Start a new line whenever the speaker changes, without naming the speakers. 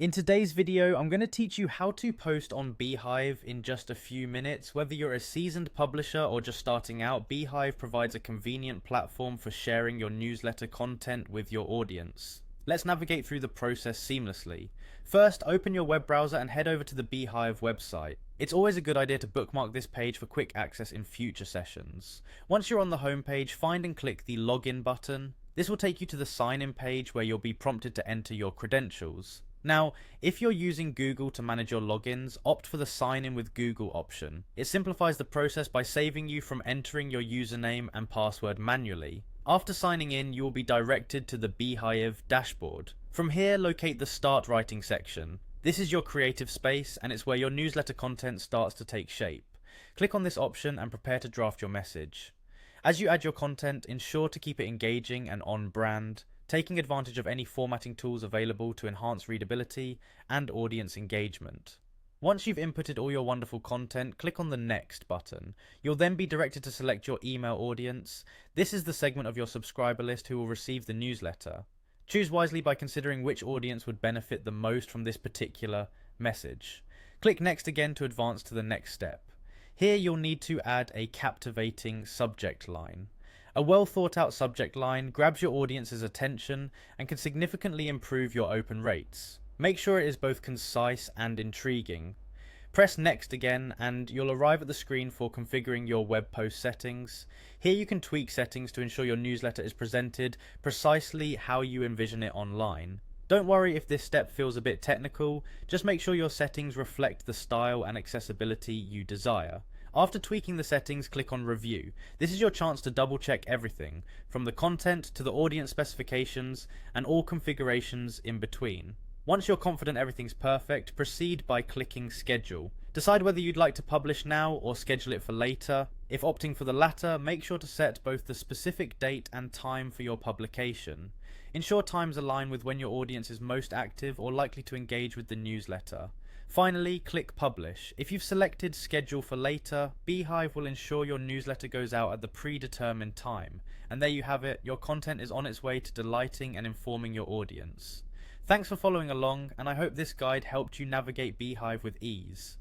In today's video, I'm going to teach you how to post on Beehiiv in just a few minutes. Whether you're a seasoned publisher or just starting out, Beehiiv provides a convenient platform for sharing your newsletter content with your audience. Let's navigate through the process seamlessly. First, open your web browser and head over to the Beehiiv website. It's always a good idea to bookmark this page for quick access in future sessions. Once you're on the home page, find and click the login button. This will take you to the sign in page where you'll be prompted to enter your credentials. Now, if you're using Google to manage your logins, opt for the sign in with Google option. It simplifies the process by saving you from entering your username and password manually. After signing in, you will be directed to the Beehiiv dashboard. From here, locate the Start Writing section. This is your creative space, and it's where your newsletter content starts to take shape. Click on this option and prepare to draft your message. As you add your content, ensure to keep it engaging and on brand, taking advantage of any formatting tools available to enhance readability and audience engagement. Once you've inputted all your wonderful content, click on the Next button. You'll then be directed to select your email audience. This is the segment of your subscriber list who will receive the newsletter. Choose wisely by considering which audience would benefit the most from this particular message. Click Next again to advance to the next step. Here you'll need to add a captivating subject line. A well thought out subject line grabs your audience's attention and can significantly improve your open rates. Make sure it is both concise and intriguing. Press Next again and you'll arrive at the screen for configuring your web post settings. Here you can tweak settings to ensure your newsletter is presented precisely how you envision it online. Don't worry if this step feels a bit technical, just make sure your settings reflect the style and accessibility you desire. After tweaking the settings, click on Review. This is your chance to double check everything, from the content to the audience specifications and all configurations in between. Once you're confident everything's perfect, proceed by clicking Schedule. Decide whether you'd like to publish now or schedule it for later. If opting for the latter, make sure to set both the specific date and time for your publication. Ensure times align with when your audience is most active or likely to engage with the newsletter. Finally, click Publish. If you've selected Schedule for later, Beehiiv will ensure your newsletter goes out at the predetermined time. And there you have it, your content is on its way to delighting and informing your audience. Thanks for following along, and I hope this guide helped you navigate Beehiiv with ease.